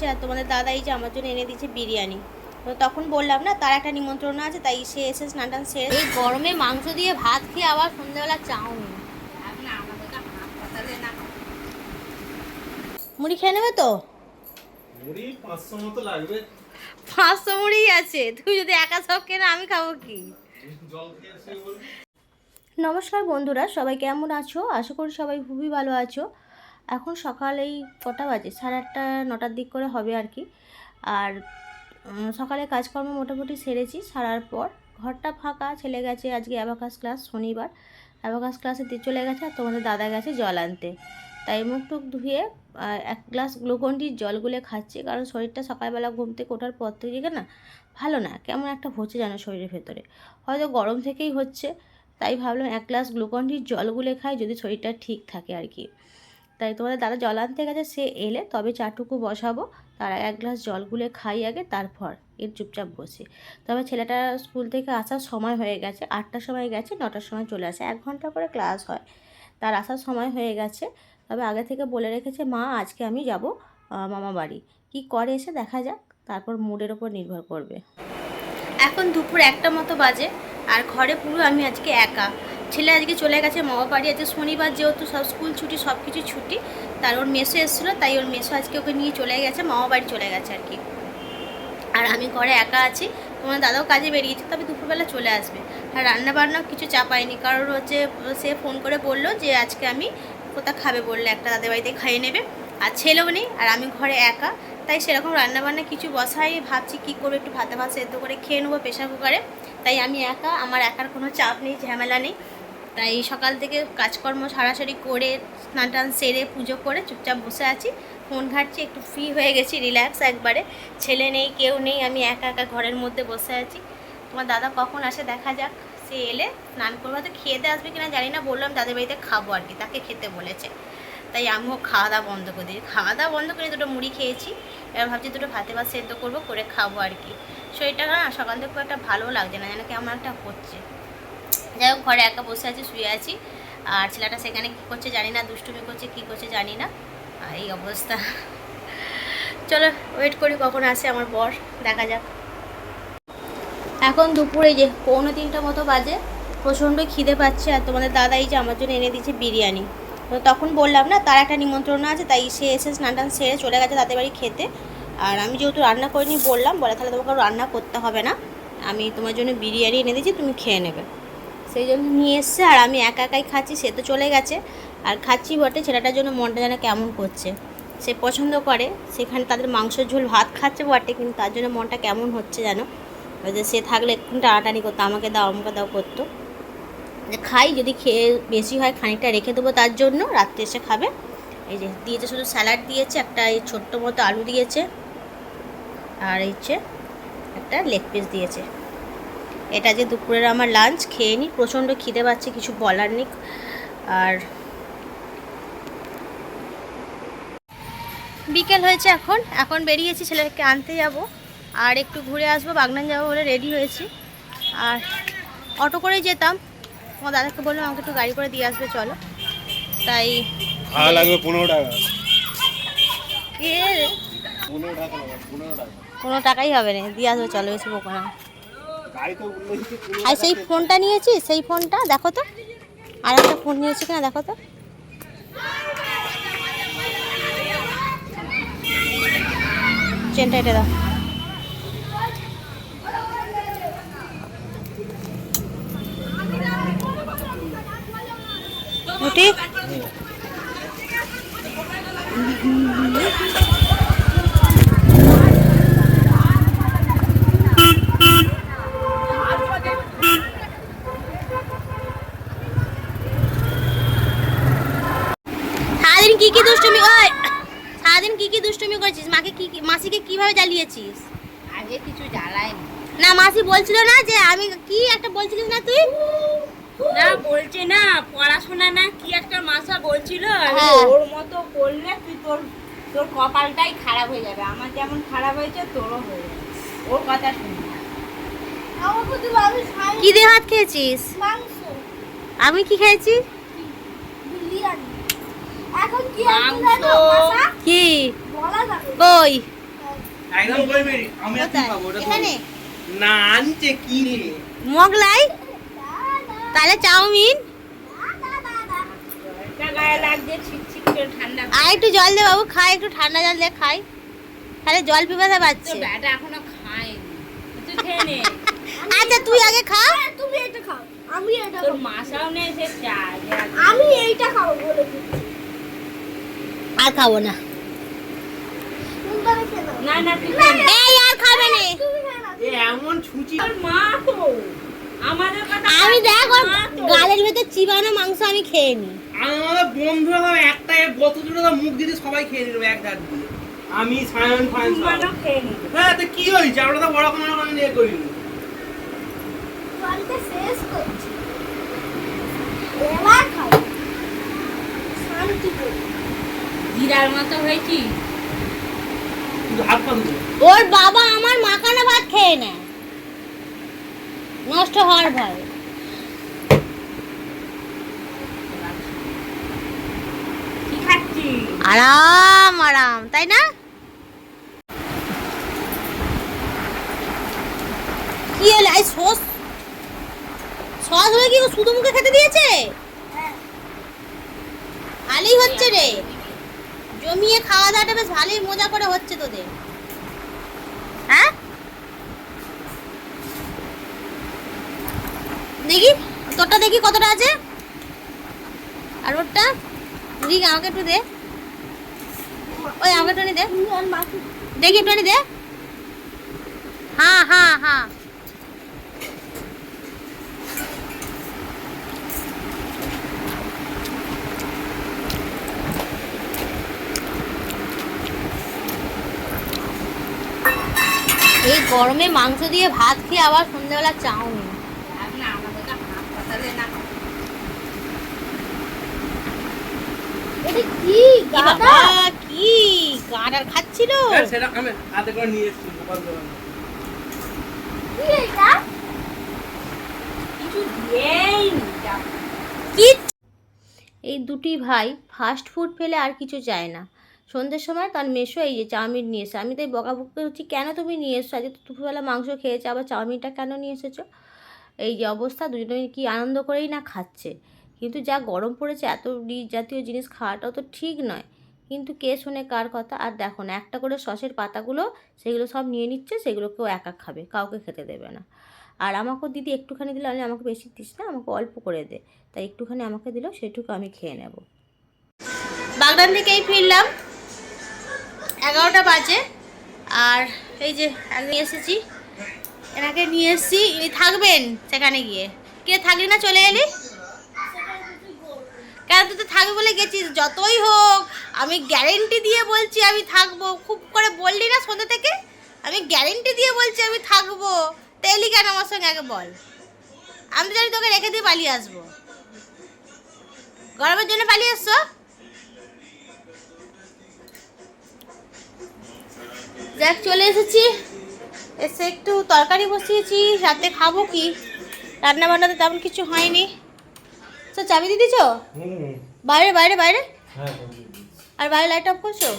আর তোমাদের দাদা এই যে আমার জন্য এনে দিয়েছে বিরিয়ানি। তো তখন বললাম না তার একটা নিমন্ত্রণ আছে, তাই সে এসে স্নান টান সেরে এই গরমে মাংস দিয়ে ভাত খেয়ে আবার সন্ধ্যাবেলা চাউমিন। মুড়ি খেয়ে নেবে তো? মুড়ি 500 মতো লাগবে। 500 মুড়ি আছে, তুই যদি একা সব কেনা আমি খাবো কি? জল খেয়ে আসি বল। নমস্কার বন্ধুরা, সবাই কেমন আছো? আশা করি সবাই খুবই ভালো আছো। এখন সকাল এই কটা বাজে, 8:30 9টার দিক করে হবে আর কি। আর সকালে কাজকর্ম মোটামুটি সেরেছি। সারার পর ঘরটা ফাঁকা, ছেলে গেছে আজকে অ্যাবাকাস ক্লাস, শনিবার অ্যাবাকাস ক্লাসে চলে গেছে। আর তোমাদের দাদা গেছে জল আনতে, তাই মুখ টুক ধুয়ে এক গ্লাস গ্লুকন-ডির জল গুলে খাচ্ছি। কারণ শরীরটা সকালবেলা ঘুম থেকে ওঠার পর থেকে না ভালো না, কেমন একটা হচ্ছে যেন শরীরের ভেতরে, হয়তো গরম থেকেই হচ্ছে। তাই ভাবলাম এক গ্লাস গ্লুকন-ডির জল গুলে খাই, যদি শরীরটা ঠিক থাকে আর কি। তাই তোমাদের দাদা জল আনতে গেছে, সে এলে তবে চাটুকু বসাবো। তার এক গ্লাস জল গুলে খাই আগে, তারপর এর চুপচাপ বসি। তবে ছেলেটা স্কুল থেকে আসার সময় হয়ে গেছে, 8টার সময় গেছে, 9টার সময় চলে আসে, 1 ঘন্টা করে ক্লাস হয়। তার আসার সময় হয়ে গেছে। তবে আগে থেকে বলে রেখেছে, মা আজকে আমি যাব মামা বাড়ি। কী করে এসে দেখা যাক, তারপর মুডের ওপর নির্ভর করবে। এখন দুপুর 1টা মতো বাজে, আর ঘরে পুরো আমি আজকে একা। ছেলে আজকে চলে গেছে মামা বাড়ি। আজকে শনিবার, যেহেতু সব স্কুল ছুটি, সব কিছু ছুটি। তার ওর মেসো এসেছিলো, তাই ওর মেসো আজকে ওকে নিয়ে চলে গেছে, মামা বাড়ি চলে গেছে আর কি। আর আমি ঘরে একা আছি। তোমার দাদাও কাজে বেরিয়েছে, তবে দুপুরবেলা চলে আসবে। আর রান্না বান্নাও কিছু চাপায়নি, কারণ হচ্ছে সে ফোন করে বললো যে আজকে আমি কোথাও খাবে বললে, একটা দাদের বাড়িতে খাইয়ে নেবে। আর ছেলেও নেই, আর আমি ঘরে একা, তাই সেরকম রান্নাবান্না কিছু বসাই। ভাবছি কী করবো, একটু ভাত সেদ্ধ করে খেয়ে নেবো প্রেশার কুকারে। তাই আমি একা, আমার একার কোনো চাপ নেই, ঝামেলা নেই। তাই সকাল থেকে কাজকর্ম সারাসারি করে স্নান টান সেরে পুজো করে চুপচাপ বসে আছি, ফোন ঘাঁটছি, একটু ফ্রি হয়ে গেছি, রিল্যাক্স একবারে। ছেলে নেই, কেউ নেই, আমি একা একা ঘরের মধ্যে বসে আছি। তোমার দাদা কখন আসে দেখা যাক। সে এলে স্নান করবো, হয়তো খেতে আসবে কিনা জানি না। বললাম দাদের বাড়িতে খাবো আর কি, তাকে খেতে বলেছে। তাই আমিও খাওয়া দাওয়া বন্ধ করে দিই, খাওয়া দাওয়া বন্ধ করে দুটো মুড়ি খেয়েছি। এবার ভাবছি দুটো ভাতে ভাত সেদ্ধ করবো, করে খাবো আর কি। শরীরটা না সকাল থেকে খুব একটা ভালো লাগছে না, যেন কেমন একটা হচ্ছে। যাই হোক, ঘরে একা বসে আছি, শুয়ে আছি। আর ছেলেটা সেখানে কী করছে জানি না, দুষ্টুমি করছে, কী করছে জানি না, এই অবস্থা। চলো ওয়েট করি কখন আসে আমার বর, দেখা যাক। এখন দুপুরে যে 2:45 মতো বাজে, প্রচণ্ড খিদে পাচ্ছে। আর তোমাদের দাদা এই যে আমার জন্য এনে দিয়েছে বিরিয়ানি। তো তখন বললাম না তার একটা নিমন্ত্রণ আছে, তাই সে এসে স্নান টান সেরে চলে গেছে তাদের বাড়ি খেতে। আর আমি যেহেতু রান্না করিনি, বললাম বলে তাহলে তোমাকে রান্না করতে হবে না, আমি তোমার জন্য বিরিয়ানি এনে দিয়েছি, তুমি খেয়ে নেবে। সেই জন্য নিয়ে এসছে, আর আমি একা একাই খাচ্ছি। সে তো চলে গেছে, আর খাচ্ছি বটে, ছেলেটার জন্য মনটা যেন কেমন করছে। সে পছন্দ করে, সেখানে তাদের মাংসের ঝোল ভাত খাচ্ছে বটে, কিন্তু তার জন্য মনটা কেমন হচ্ছে যেন। ওই যে সে থাকলে একটু টানাটানি করতো, আমাকে দাও আমাকে দাও করতো। যে খাই, যদি খেয়ে বেশি হয় খানিকটা রেখে দেবো তার জন্য, রাত্রে এসে খাবে। এই যে দিয়েছে, শুধু স্যালাড দিয়েছে, একটা এই ছোট্ট মতো আলু দিয়েছে, আর হচ্ছে একটা লেগ পিস দিয়েছে। এটা যে দুপুরের আমার লাঞ্চ, খেয়ে নিই, প্রচণ্ড খিদে পাচ্ছে, কিছু বলার নেই। আর বিকেল হয়েছে, এখন বেরিয়েছি, ছেলেকে আনতে যাব, আর একটু ঘুরে আসবো, বাগনান যাবো বলে রেডি হয়েছি। আর অটো করেই যেতাম, আমার দাদাকে বললাম আমাকে একটু গাড়ি করে দিয়ে আসবে চলো, তাই ভাড়া লাগবে 15 টাকা। কে 15 টাকা লাগবে, 15 টাকা। কোনো টাকাই হবে না, দিয়ে আসবে চলো, বেশি বোকা না। গাড়ি তো উল্লেখিত 15 আর টাকা। সেই ফোনটা নিয়েছি, সেই ফোনটা দেখো তো, আর একটা ফোন নিয়েছি কিনা দেখো তো। চেনটা এটা দাও। ঠিক সারাদিন কি কি দুষ্টুমি কর, সারাদিন কি কি দুষ্টুমি করেছিস, মাসিকে কিভাবে জ্বালিয়েছিস? আগে কিছু জ্বালাই না, মাসি বলছিল না যে আমি কি একটা বলছিলিস না তুই? না, বলছে না পড়াশোনা না কি একটা মাসা বলছিল, হ্যাঁ। ওর মতো করলে তুই তোর তোর কপালটাই খারাপ হয়ে যাবে, আমার যেমন খারাপ হয়েছে তোরও হয়ে যাবে, ওর কথা শুনি না। কি দিয়ে ভাত খেয়েছিস? আমি কি খেয়েছি? মাংস কি কই একদম কইবি আমি আর তুই কোথায়? খাবো ওটা তো- এখানে না আনছে কি রে মোগলাই, তাহলে চাউমিন। একটা গায়ে লাগছে ছিটছিট করে ঠান্ডা আর একটু জল দে বাবু, খাই একটু ঠান্ডা জল দে খাই, তাহলে জল পিপাসা তো পাচ্ছে। ব্যাটা এখনো খায়নি তুই খেয়ে নে আচ্ছা তুই আগে খা। তুমি এটা খাও, আমি এটা তোর খাবো। মাসাও নেই সে চায় আমি এইটা খাবো বলে দিচ্ছি। আর খাবো না। তুমি খেয়ে নাও। না না তুই খেয়ে নে। এই আর খাবে না। তুমি খেয়ে নাও। এ এমন ছুচি তোর মা তো আমাদের কথা আমি দেখ ওর মা তো। গালের ভেতর চিবানো মাংস আমি খেয়ে নি। আমাদের বন্ধুরা সব একটা বোতল দুটো মুখ দিতে সবাই খেয়ে নিল এক ধার দিয়ে আমি সায়ন ফায়ন সব। মানও খেয়ে নিবি হ্যাঁ তো কি হয়েছে আমরা তো বড় কোনো কোনো নিয়ে করিনি জলটা শেষ করছি। এবার খাবো। শান্তি করে। জিরার মতো হয়েছি কিন্তু হাত পা ধুবো ওর বাবা আমার মাখানা ভাত খেয়ে নেয়, নষ্ট হওয়ার ভয়। কি খাচ্ছি আরাম আরাম, তাই না? কি হলো এই সস সস হয়ে কি ও শুধু মুখে খেতে দিয়েছে? ভালোই হচ্ছে রে, জমিয়ে খাওয়া দাওয়াটা বেশ ভালোই মজা করে হচ্ছে তোদের। হ্যাঁ দেখি তোরটা দেখি কতটা আছে, আর ওরটা দিক আমাকে একটু দে, ওই আমাকে একটু দে তুমি আর মাকে দেখি একটু দে। হ্যাঁ হ্যাঁ হ্যাঁ এই গরমে মাংস দিয়ে ভাত খেয়ে আবার সন্ধ্যাবেলা চাউমিন। দেখ না আমাদের তো হাত পাতালে না এটা কি কি গাদা? বাবা, কি গাড়ার খাচ্ছিল? হ্যাঁ, সেটা আমি হাতে করে নিয়ে এসেছি গোপাল দোকানে। কি এটা? কিছু দিয়েই নি যা। কি এই দুটি ভাই ফাস্ট ফুড ফেলে আর কিছু চায় না। সন্ধ্যের সময় তার মেসো এই যে চাউমিন নিয়ে এসে, আমি তাই বকাবকি হচ্ছি কেন তুমি নিয়ে এসছো, আজকে তো দুপুরবেলা মাংস খেয়েছে আবার চাউমিনটা কেন নিয়ে এসেছো। এই যে অবস্থা, দুজনে কি আনন্দ করেই না খাচ্ছে। কিন্তু যা গরম পড়েছে এত রিচ জাতীয় জিনিস খাওয়াটাও তো ঠিক নয়, কিন্তু কে শোনে কার কথা। আর দেখো না একটা করে সসের পাতাগুলো সেগুলো সব নিয়ে নিচ্ছে, সেগুলো কেউ একা খাবে, কাউকে খেতে দেবে না। আর আমাকেও দিদি একটুখানি দিল, আমি আমাকে বেশি দিস না, আমাকে অল্প করে দে, তাই একটুখানি আমাকে দিল, সেটুকু আমি খেয়ে নেব। বাগদান থেকেই ফিরলাম, 11টা বাজে। আর এই যে নিয়ে এসেছি, এনাকে নিয়ে এসেছি, ইনি থাকবেন সেখানে গিয়ে। কে থাকলি না চলে এলি কেন? তুই তো থাকবি বলে গেছিস, যতই হোক আমি গ্যারেন্টি দিয়ে বলছি আমি থাকবো, খুব করে বললি না সন্ধ্যা থেকে, আমি গ্যারেন্টি দিয়ে বলছি আমি থাকবো, তো এলি কেন আমার সঙ্গে আগে বল। আমি তো জানি তোকে রেখে দিয়ে পালিয়ে আসবো, গরমের জন্য পালিয়ে আসছো। দেখ চলে এসেছি, এসে একটু তরকারি বসিয়েছি, রাতে খাবো কি, রান্না বান্নাতে তেমন কিছু হয়নি। তো চাবি দিয়ে দিছো? বাইরে বাইরে বাইরে, আর বাইরে লাইট অফ করছো?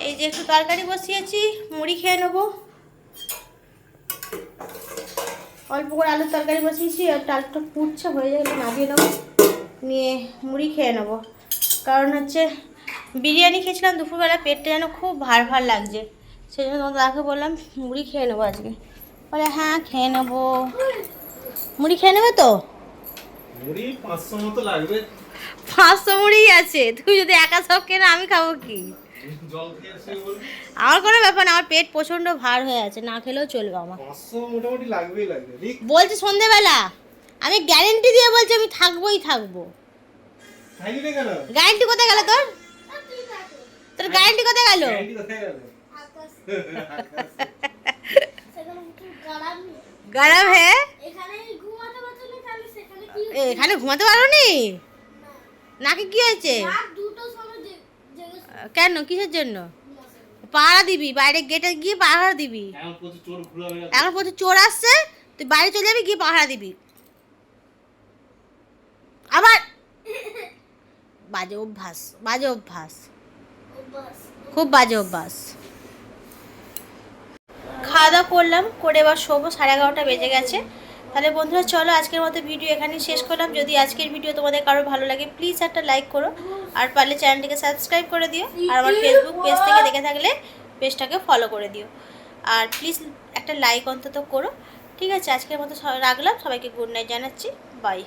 এই যে একটু তরকারি বসিয়েছি, মুড়ি খেয়ে নেবো, অল্প করে আলুর তরকারি বসিয়েছি, আর ডালটা পুড়ছে, হয়ে গেলে নামিয়ে নেবো, নিয়ে মুড়ি খেয়ে নেবো। কারণ হচ্ছে বিরিয়ানি খেয়েছিলাম দুপুরবেলা, পেটটা যেন খুব ভার ভার লাগছে, সেই জন্য তোমার দাদাকে বললাম মুড়ি খেয়ে নেবো আজকে। বলে হ্যাঁ খেয়ে নেবো। মুড়ি খেয়ে নেবে তো? মুড়ি 500 মতো লাগবে 500 মুড়িই আছে, তুই যদি একা সব কেনা আমি খাবো কি? জল খেয়ে এসে বলবি আমার কোনো ব্যাপার না, আমার পেট প্রচণ্ড ভার হয়ে আছে, না খেলেও চলবে আমার। 500 মোটামুটি লাগবেই লাগবে ঠিক বলছি সন্ধেবেলা, আমি গ্যারেন্টি দিয়ে বলছি আমি থাকবোই থাকবো। খাইলি না কেন গ্যারেন্টি কোথায় গেল তোর? তোর গ্যারেন্টি কোথায় গেল? ক্যান্ডি কোথায় গেল আকাশ। সেখানে একটু গরম নেই। গরম হে? এখানে ঘুমাতে পারছো না, তাহলে সেখানে কি? এখানে ঘুমাতে পারো নি? নাকি কি হয়েছে? রাত 2টার সময় জেগে কেন, কিসের জন্য? পাহারা দিবি, বাইরে গেটে গিয়ে পাহারা দিবি। এখন প্রচুর চোর ঘুরে বেড়াচ্ছে এখন প্রচুর চোর আসছে, তুই বাইরে চলে যাবি, গিয়ে পাহারা দিবি। আবার বাজে অভ্যাস, বাজে অভ্যাস। বাস খুব বাজে অভ্যাস। খাওয়া দাওয়া করলাম, করে এবার শোবো, 11:30 বেজে গেছে। তাহলে বন্ধুরা চলো আজকের মতো ভিডিও এখানেই শেষ করলাম। যদি আজকের ভিডিও তোমাদের কারো ভালো লাগে প্লিজ একটা লাইক করো, আর পারলে চ্যানেলটিকে সাবস্ক্রাইব করে দিও, আর আমার ফেসবুক পেজ থেকে দেখে থাকলে পেজটাকে ফলো করে দিও, আর প্লিজ একটা লাইক অন্তত করো। ঠিক আছে, আজকের মতো রাখলাম, সবাইকে গুড নাইট জানাচ্ছি, বাই।